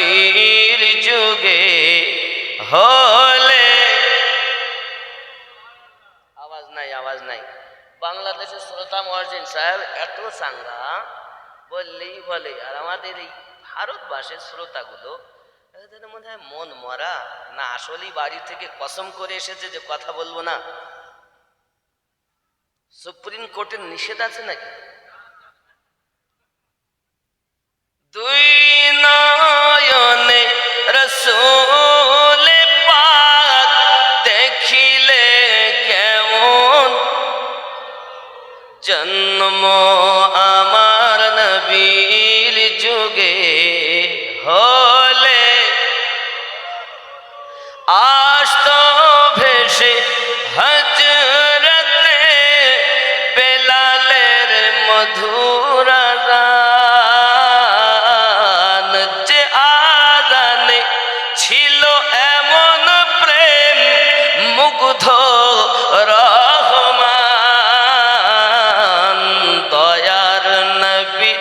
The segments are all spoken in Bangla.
নবীর যুগে হলে। আওয়াজ নাই, আওয়াজ নাই। বাংলাদেশের শ্রোতা মহাজিন সাহেব এত চাঙ্গা বললেই বলে, আর আমাদের এই ভারতবাসের শ্রোতাগুলো এদের মনে হয় মন মরা না, আসলেই বাড়ি থেকে কসম করে এসেছে যে কথা বলবো না। সুপ্রিম কোর্টের নিষেধ আছে নাকি? দুই নয়নে রাসূল পাক দেখিলে কেমন, জন্ম আমার নবীর যুগে হলে। আসত ভেসে হযরতে বেলালের মধুর আযান, যে আযানে ছিল এমন প্রেম মুগ্ধ রহমান। দয়ার নবী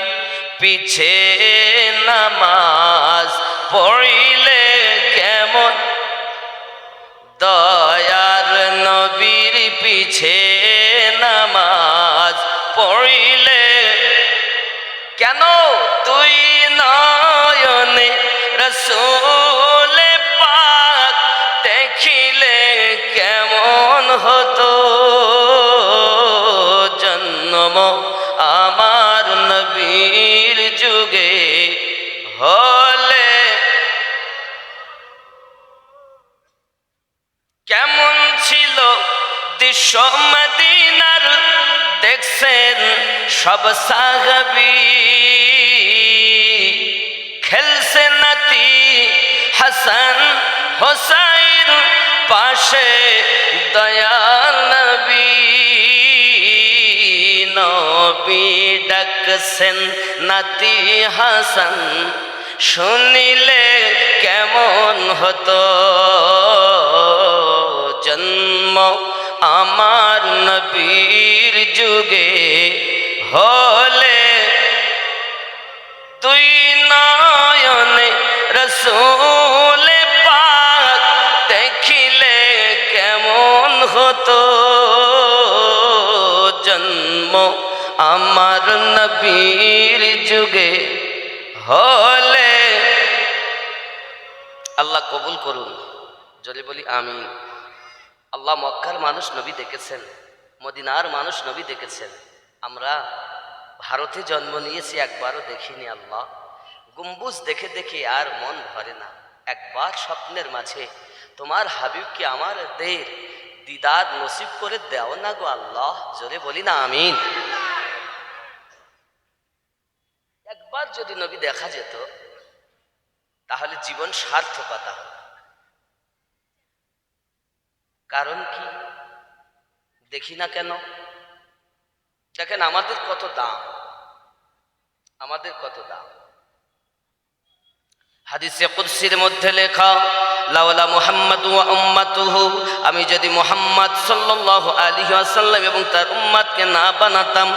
পিছে নামাজ পড়িলে কেমন, দয়ার নবীর পিছে নামাজ পড়িলে কেন, দুই নয়নে রাসূল পাক দেখিলে কেমন হতো, জন্ম আমার নবীর যুগে হলে। কেমন ছিল দৃশ্য মদিনার দেখছেন সব সাহাবী, খেলছে নাতি হাসান হোসাইন পাশে দয়াল নবী। নবী ডাকছেন নাতি হাসান, শুনিলে কেমন হতো, জন্ম আমার নবীর যুগে হলে। দুই নয়নে রাসূল পাক দেখিলে কেমন হতো, জন্ম আমার নবীর যুগে হলে। আল্লাহ কবুল করুন, যদি বলি আমিন। আল্লাহ মক্কার মানুষ নবী দেখেছেন, মদিনার মানুষ নবী দেখেছেন, আমরা ভারতে জন্ম নিয়েছি একবারও দেখিনি। আল্লাহ গম্বুজ দেখে দেখে আর মন ভরে না, একবার স্বপ্নের মাঝে তোমার হাবিবকে আমাদের দিদার নসিব করে দেও না গো আল্লাহ, জোরে বলি না আমিন। একবার যদি নবী দেখা যেত তাহলে জীবন সার্থকতা হতো। কারণ কি দেখি না কেন? দেখেন আমাদের কত দাম, আমাদের কত দাম। হাদিসে কুদসির মধ্যে লেখা, লাওলা মুহাম্মাদ ওয়া উম্মাতুহু, আমি যদি মুহাম্মদ সাল্লাল্লাহু আলাইহি ওয়াসাল্লাম এবং তার উম্মতকে না বানাতাম,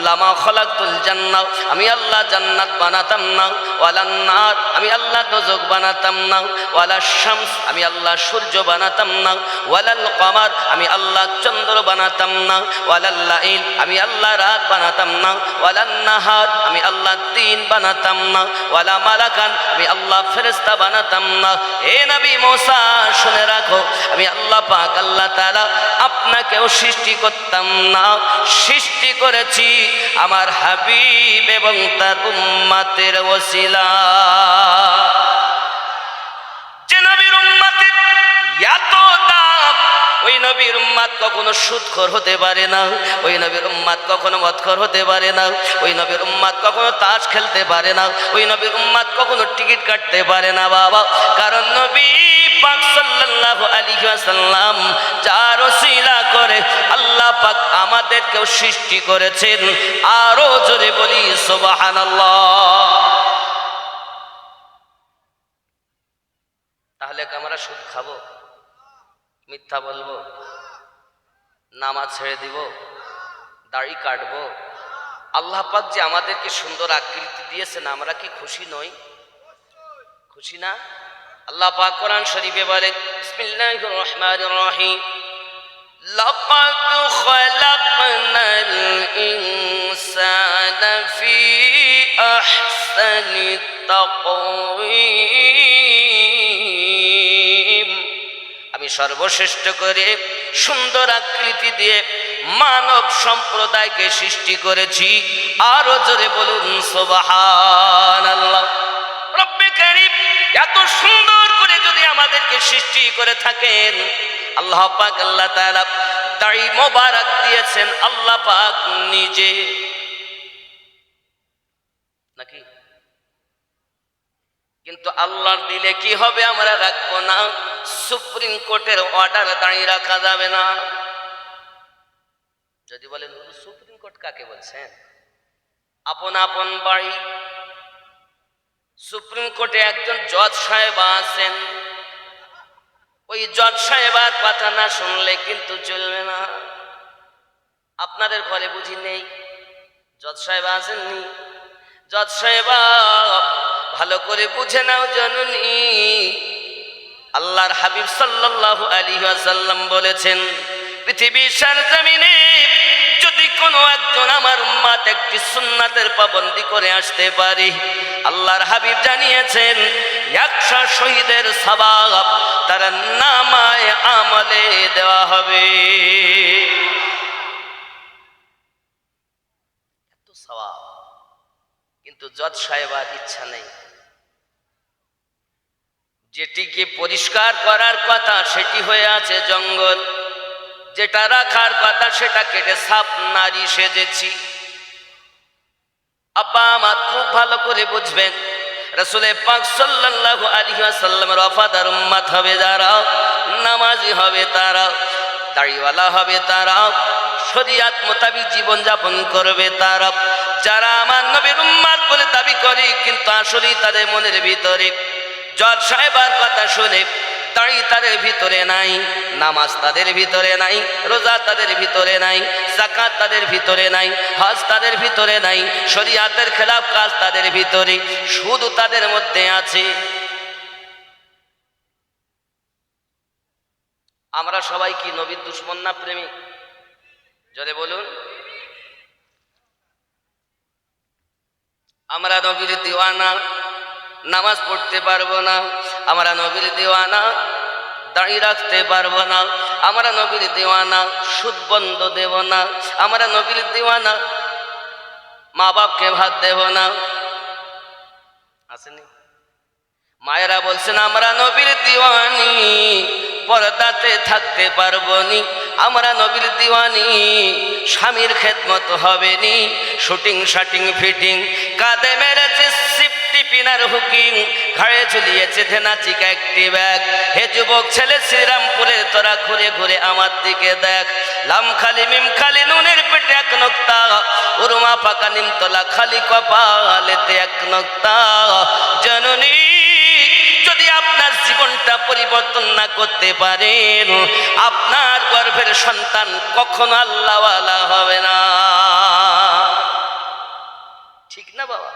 লামা খলাকতুল জান্নাহ, আমি আল্লাহ জান্নাত বানাতাম না, ওয়ালান নার, আমি আল্লাহ দোজখ বানাতাম না, ওয়ালা শামস, আমি আল্লাহ সূর্য বানাতাম না, ওয়ালাল কমার, আমি আল্লাহ চন্দ্র বানাতাম না, ওয়ালাল লাইল, আমি আল্লাহ রাত বানাতাম না, ওয়ালান নাহার, আমি আল্লাহ দিন বানাতাম না, ওয়ালা মালাকান, আমি আল্লাহ ফেরেশতা বানাতাম না। হে নবী মুসা শুনে রাখো, আমি আল্লাহ পাক আল্লাহ তাআলা আপনাকেও সৃষ্টি করতাম না, সৃষ্টি করেছি আমার হাবিব এবং তার উম্মতের ওসিলা। যে নবীর উম্মতের এত দাম, ওই নবীর উম্মত কখনো সুদখোর হতে পারে না, ওই নবীর উম্মত কখনো মদখোর হতে পারে না, ওই নবীর উম্মত কখনো তাস খেলতে পারে না, ওই নবীর উম্মত কখনো টিকিট কাটতে পারে না বাবা। কারণ নবী পাক সাল্লাল্লাহু আলাইহি ওয়াসাল্লাম যার ওসিলা করে আল্লাহ পাক আমাদেরকেও সৃষ্টি করেছেন। আরো জোরে বলি সুবহানাল্লাহ। তাহলে আমরা সুদ খাবো, মিথ্যা বলবো, নামাজ ছেড়ে দিব, দাড়ি কাটবো? আল্লাহ পাক যে আমাদেরকে সুন্দর আকৃতি দিয়েছেন, আমরা কি খুশি নই? খুশি না? আল্লাহ পাক কোরআন শরীফে বলে, বিসমিল্লাহির রহমানির রহিম, লাকাদ খালাকনাল ইনসানা ফি আহসানি তাকওয়িম। আমি সর্বশ্রেষ্ঠ করে সুন্দর আকৃতি দিয়ে মানব সম্প্রদায়কে সৃষ্টি করেছি। আরো জোরে বলুন সুবহানাল্লাহ। রব্বে কারীম এত সুন্দর করে যদি আমাদেরকে সৃষ্টি করে থাকেন, আল্লাহ পাক আল্লাহ তাআলা দাড়ি মোবারক দিয়েছেন আল্লাহ পাক নিজে, নাকি? কিন্তু আল্লাহর দিলে কি হবে আমরা রাখবো না। সুপ্রিম কোর্টের অর্ডার দাঁড়িয়ে রাখা যাবে না। যদি বলেন সুপ্রিম কোর্ট কাকে বলছেন? আপন আপন বাড়ি। সুপ্রিম কোর্টে একজন জজ সাহেব আছেন, ওই জজ সাহেবার কথা না শুনলে কিন্তু চলবে না। আপনাদের ঘরে বুঝি নেই জজ সাহেব আসেননি? জজ সাহেব ভালো করে বুঝে নাও জননী, আল্লাহর হাবিব সাল্লাল্লাহু আলাইহি ওয়াসাল্লাম বলেছেন, পৃথিবীর সরজমিনে যদি কোনো একজন আমার উম্মত একটি সুন্নাতের পাবন্দি করে আসতে পারে, আল্লাহর হাবিব জানিয়েছেন 100 শহীদের সওয়াব তার নামায়ে আমলে দেওয়া হবে। এত সওয়াব, কিন্তু জজ সাহেবার ইচ্ছা নেই। যেটিকে পরিষ্কার করার কথা সেটি হয়ে আছে জঙ্গল, যেটা রাখার কথা সেটা কেটে সাপ নারী সেজেছি। আব্বা আমার খুব ভালো করে বুঝবেন, রাসূল পাক সাল্লাল্লাহু আলাইহি ওয়াসাল্লামের ওয়াফাদার উম্মত হবে যারা, নামাজি হবে তারা, দাড়িওয়ালা হবে তারা, শরীয়ত মোতাবিক জীবন যাপন করবে তারা। যারা আমার নবীর উম্মত বলে দাবি করে কিন্তু আসলেই তাদের মনের ভিতরে জজ সাহেবের কথা শুনে দাড়ি তাদের ভিতরে নাই, নামাজ তাদের ভিতরে নাই, রোজা তাদের ভিতরে নাই, যাকাত তাদের ভিতরে নাই, হজ তাদের ভিতরে নাই, শরীয়তের খেলাফ কাজ তাদের ভিতরে শুধু তাদের মধ্যে আছে। আমরা সবাই কি নবীর দুশমন না প্রেমী? জোরে বলুন। আমরা নবীর দিওয়ানা, নামাজ পড়তে পারবো না। আমরা নবীর দিওয়ানা, দাড়ি রাখতে পারবো না। আমরা নবীর দিওয়ানা, সুদ বন্ধ দেব না। আমরা নবীর দিওয়ানা, মা বাপকে ভাত দেব না। আসেনি? মায়েরা বলছেন আমরা নবীর দিওয়ানি, পর্দাতে থাকতে পারবো নি। আমরা নবীর দিওয়ানি, স্বামীর খেদমত হবে নি। শুটিং শাটিং ফিটিং, কাঁধে মেরেছে সিফটি পিনার হুকিং, ঘাড়ে ঝুলিয়েছে ধেনাচিকা একটি ব্যাগ। হে যুবক ছেলে শ্রীরামপুরে তোরা ঘুরে ঘুরে আমার দিকে দেখ। লাম খালি মিম খালি নুনের পেটে এক নোক্তা, উরমা ফাঁকা নিমতলা খালি কপালেতে এক নোক্তা। জননী যদি আপনার জীবনটা পরিবর্তন না করতে পারেন, আপনার গর্ভের সন্তান কখনো আল্লাহওয়ালা হবে না। ঠিক না বাবা?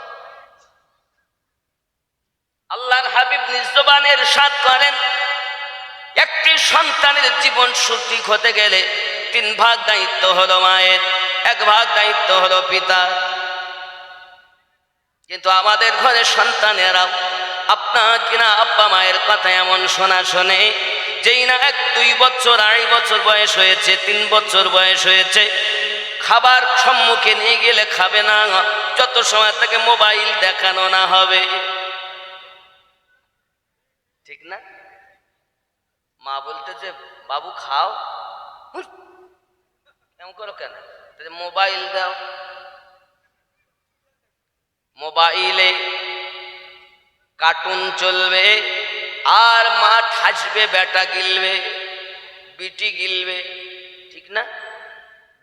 আল্লাহর হাবিব নিজ জবানে ইরশাদ করেন, একটি সন্তানের জীবন সঠিক হতে গেলে 3 ভাগ দায়িত্ব হলো মায়ের, 1 ভাগ দায়িত্ব হলো পিতা। কিন্তু আমাদের ঘরে সন্তানেরা আপনার কিনা আব্বা মায়ের কথা এমন শোনা শোনে, যেই না 1-2 বছর, 2.5 বছর বয়স হয়েছে, 3 বছর বয়স হয়েছে, খাবার সম্মুখে নিয়ে গেলে খাবে না যত সময় তাকে মোবাইল দেখানো না হবে। ঠিক না? মা বলতে যে বাবু খাও, এমন করো কেন? মোবাইল দাও। মোবাইলে কার্টুন চলবে আর মা ঠাসবে, বেটা গিলবে, বিটি গিলবে। ঠিক না?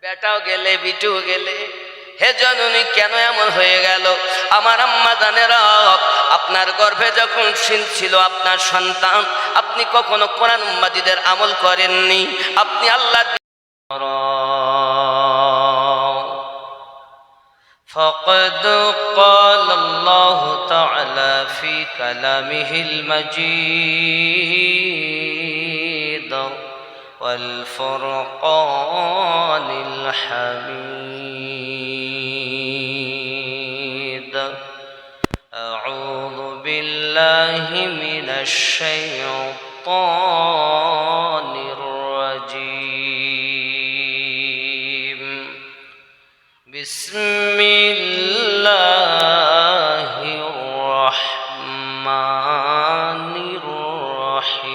বেটাও গেলে বিটিও গেলে। হে জননী কেন এমন হয়ে গেল? আমার আম্মা জানেরা, আপনার গর্ভে যখন ছিল আপনার সন্তান, আপনি কখনো কোরআন মাজিদের আমল করেননি। আপনি আল্লাহ فقد قال الله تعالى في كلامه المجيد والفرقان الحميد. أعوذ بالله من الشيطان الرجيم. بسم الله الرحمن الرحيم.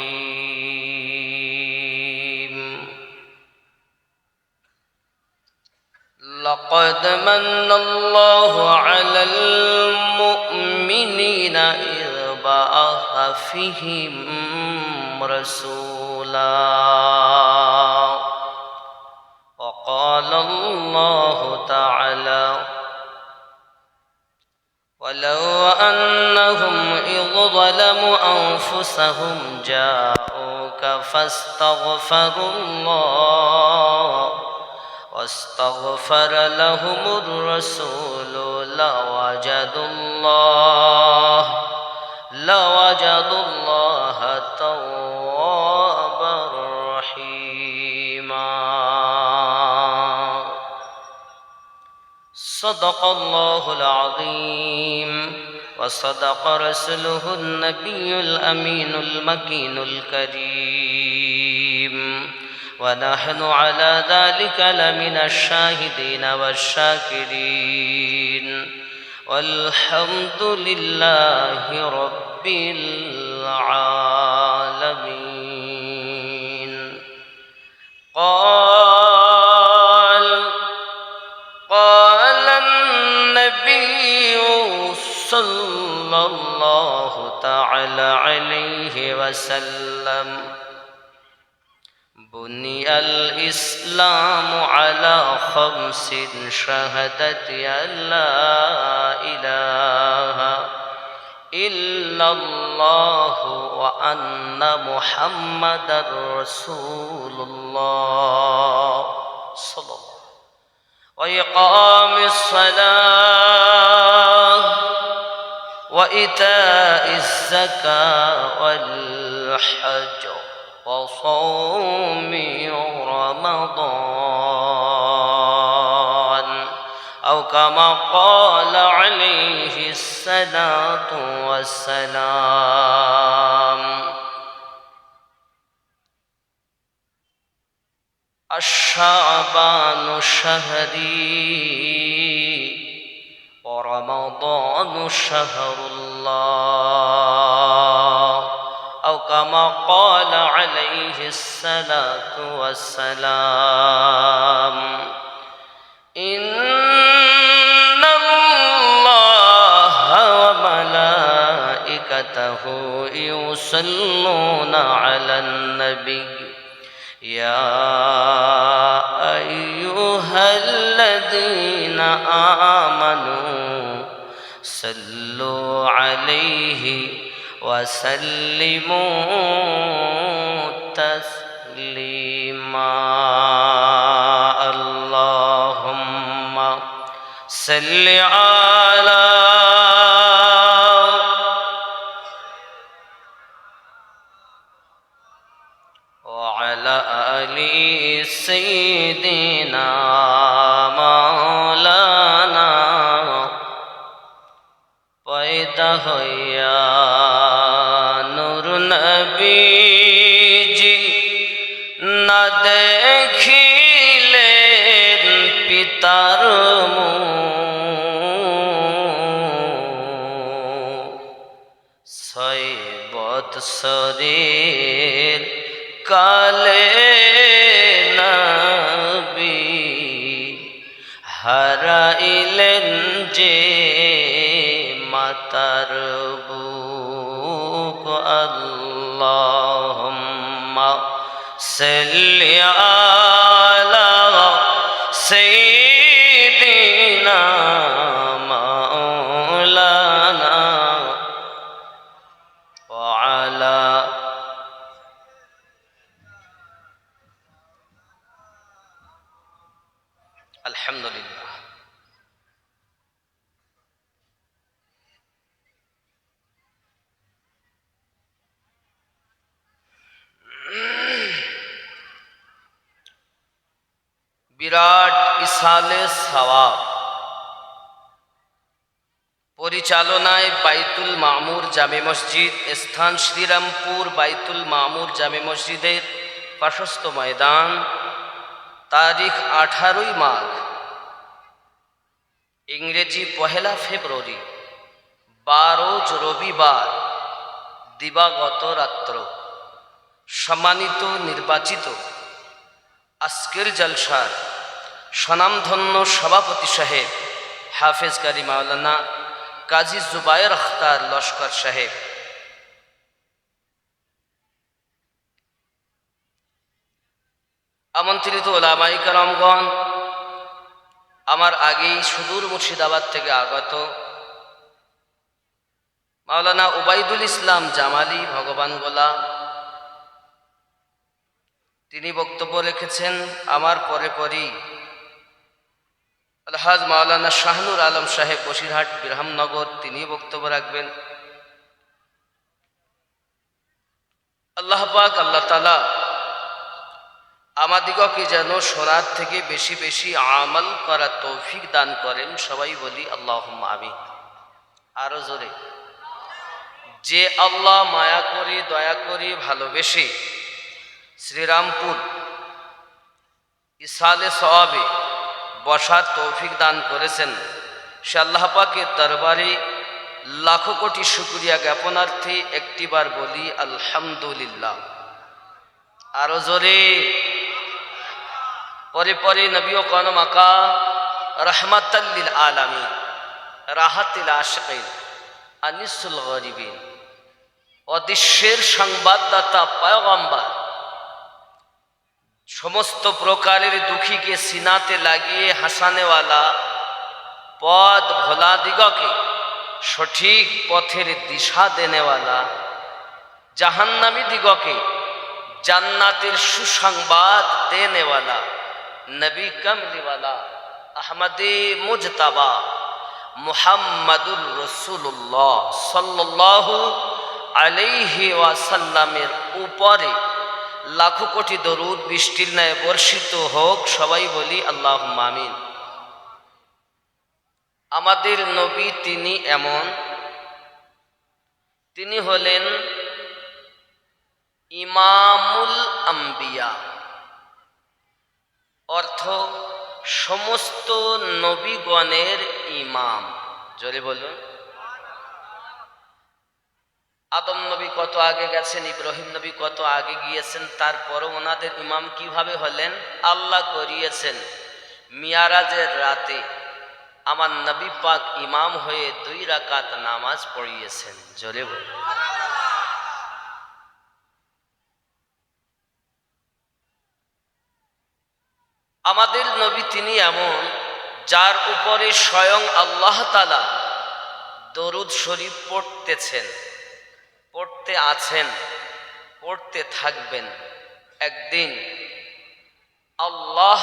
لقد من الله على المؤمنين إذ بعث فيهم رسولا وقال الله تعالى ولو أنهم إذ ظلموا أنفسهم جاءوك فاستغفروا الله واستغفر لهم الرسول لوجدوا الله توابا رحيما. صدق الله العظيم وصدق رسوله النبي الأمين المكين الكريم، ونحن على ذلك لمن الشاهدين والشاكرين، والحمد لله رب العالمين. قال النبي صلى الله تعالى عليه وسلم: بني الإسلام على 5: شهادة أن لا إله إلا الله وأن محمدا رسول الله صلى الله عليه وسلم، وإقام الصلاة وإيتاء الزكاة والحج وصوم رمضان، أو كما قال عليه الصلاة والسلام. الشعبان شهري ورمضان شهر الله، أو كما قال عليه الصلاة والسلام. إن الله وملائكته يصلون على النبي يا أيها الذين آمنوا صلوا عليه وسلموا تسليما. اللهم صل على وعلى آل سيدنا مولانا पैदा হইয়া নূর নবীজি না দেখিলেন পিতার মুখ, 6 বৎসরের কালে নবী হারাইলেন যে মাতার বুক। আল্লাহুম্মা সাল্লি আলা সাইয়্যিদিনা মাওলানা ওয়া আলা আলহামদুলিল্লাহ। বিরাট ইসালে সওয়াব পরিচালনায় বাইতুল মামুর জামে মসজিদ, স্থান শ্রীরামপুর বাইতুল মামুর জামে মসজিদের পার্শ্বস্থ ময়দান, তারিখ 18 মাঘ, ইংরেজি 1 ফেব্রুয়ারি, 12 রবিবার, দিবাগত রাত্র। সম্মানিত নির্বাচিত আজকের জলসার স্বনামধন্য সভাপতি সাহেব হাফেজ কারি মাওলানা কাজী জুবায়ের আখতার লস্কর সাহেব, আমন্ত্রিত ওলামায়ে কেরামগণ, আমার আগেই সুদূর মুর্শিদাবাদ থেকে আগত মাওলানা উবাইদুল ইসলাম জামালি ভগবান গোলা, তিনি বক্তব্য রেখেছেন। আমার পরে পরই আলহাজ মাওলানা শাহনুর আলম সাহেব বসিরহাট বিরহামনগর, তিনি বক্তব্য রাখবেন। আল্লাহ পাক আল্লাহ তাআলা আমাদিগকে যেন শোনার থেকে বেশি বেশি আমল করার তৌফিক দান করেন। সবাই বলি আল্লাহুম্মা আমিন। আরো জোরে। যে আল্লাহ মায়া করে দয়া করে ভালোবেসে শ্রীরামপুর ইসালে সওয়াবে বসার তৌফিক দান করেছেন, সে আল্লাহ পাকের দরবারে লাখো কোটি শুকরিয়া জ্ঞাপনার্থে একটিবার বলি আলহামদুলিল্লাহ। আরো জোরে। পরে পরে নবী ও কানো মাকা রহমাতাল লিল আলামিন, রাহাতিল আশিকিন, আনিসুল গরিবিন, অদৃশ্যের সংবাদদাতা পয়গম্বর, সমস্ত প্রকারের দুঃখীকে সিনাতে লাগিয়ে হাসানেওয়ালা, পথ ভোলা দিগকে সঠিক পথের দিশা দেনেওয়ালা, জাহান্নামী দিগকে জান্নাতের সুসংবাদ দেনেওয়ালা, নবী কামলিওয়ালা, আহমদে মুজতাবা মুহাম্মাদুর রাসূলুল্লাহ সাল্লাল্লাহু আলাইহি ওয়াসাল্লামের উপরে লাখো কোটি দরুদ বৃষ্টির ন্যায় বর্ষিত হোক। সবাই বলি আল্লাহুম্মা আমিন। আমাদের নবী তিনি এমন, তিনি হলেন ইমামুল আম্বিয়া, অর্থ সমস্ত নবীগণের ইমাম। জোরে বলুন। আদম নবী কত আগে গেছেন, ইব্রাহিম নবী কত আগে গিয়েছেন, তারপরও ওনাদের ইমাম কিভাবে হলেন? আল্লাহ করিয়েছেন মিয়ারাজের রাতে আমার নবী পাক ইমাম হয়ে 2 রাকাত নামাজ পড়িয়েছেন। জোরে বলুন। আমাদের নবী তিনি এমন, যার উপরে স্বয়ং আল্লাহ তাআলা দরুদ শরীফ পড়তেছেন, পড়তে আছেন, পড়তে থাকবেন। একদিন আল্লাহ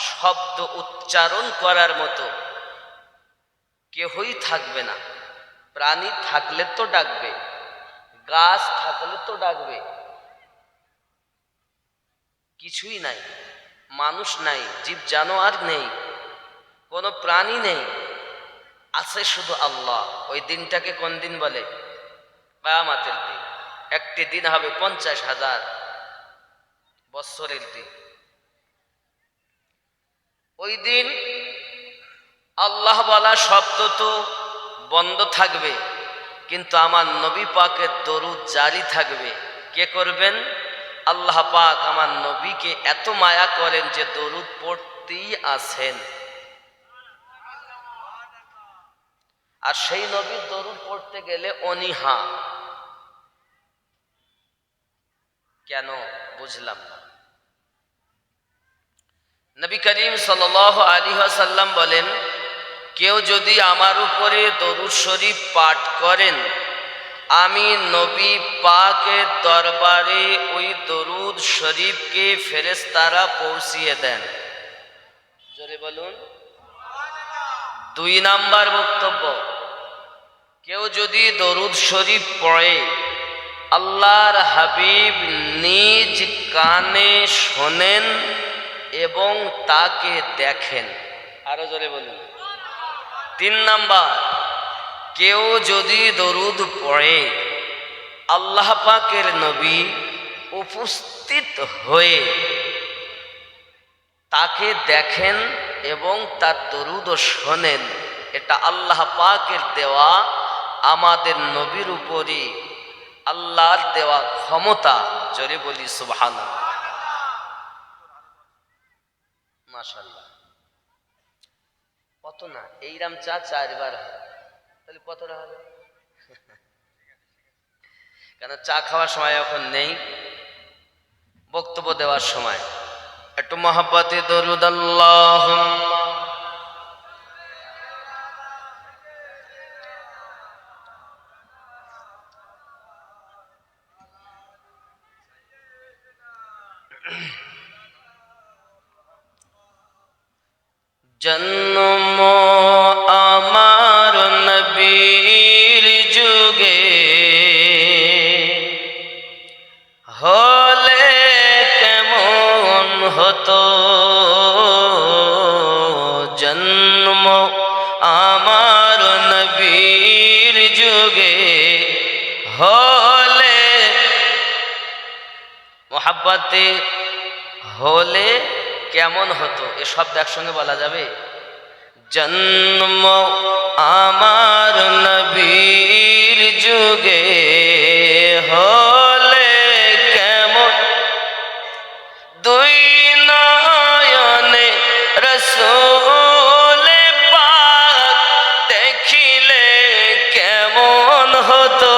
শব্দ উচ্চারণ করার মতো কেহই থাকবে না। প্রাণী থাকলে তো ডাকবে, গাছ থাকলে তো ডাকবে, কিছুই নাই, মানুষ নাই, জীব জানোয়ার নেই, কোনো প্রাণী নেই, আছে শুধু আল্লাহ। ওই দিনটাকে কোন দিন বলে? কিয়ামতের দিন। একটি দিন হবে 50,000 বৎসরের দিন। ওই দিন আল্লাহ বলা শব্দ তো বন্ধ থাকবে, কিন্তু আমার নবী পাকের দরুদ জারি থাকবে। কে করবেন? আল্লাহ পাক আমার নবীকে এত মায়া করেন যে দরুদ পড়তেই আছেন। আর সেই নবীর দরুদ পড়তে গেলে অনীহা কেন? বুঝলাম না। নবী করিম সাল্লাল্লাহু আলাইহি ওয়াসাল্লাম বলেন, কেউ যদি আমার উপরে দরুদ শরীফ পাঠ করেন, আমি নবী পাকের দরবারে ওই দরুদ শরীফকে ফেরেশতারা পৌঁছিয়ে দেন। জোরে বলুন। 2 নাম্বার বক্তব্য, কেউ যদি দরুদ শরীফ পড়ে, আল্লাহর হাবিব নিজ কানে শোনেন এবং তাকে দেখেন। আরো জোরে বলুন। 3 নাম্বার, কেউ যদি দরুদ পড়ে আল্লাহ পাকের নবী উপস্থিত হয়ে তাকে দেখেন এবং তার দরুদও শোনেন, এটা আল্লাহ পাকের দেওয়া আমাদের নবীর উপরই আল্লাহর দেওয়া ক্ষমতা। জোরে বলি সুবহানাল্লাহ। মাশাআল্লাহ। কত না, এইরাম চা 4 বার হয়, তাহলে কতটা হবে? কেন চা খাওয়ার সময় এখন নেই, বক্তব্য দেওয়ার সময় একটু মহব্বতে দরুদ আল্লাহুম্মা জন্ম আমার নবীর যুগে হলে কেমন হতো, জন্ম আমার নবীর যুগে হলে, মোহাব্বতে হলে কেমন হতো, এ শব্দ একসঙ্গে বলা যাবে? জন্ম আমার নবীর যুগে হলে কেমন, দুই নয়নে রাসূল পাক দেখিলে কেমন হতো,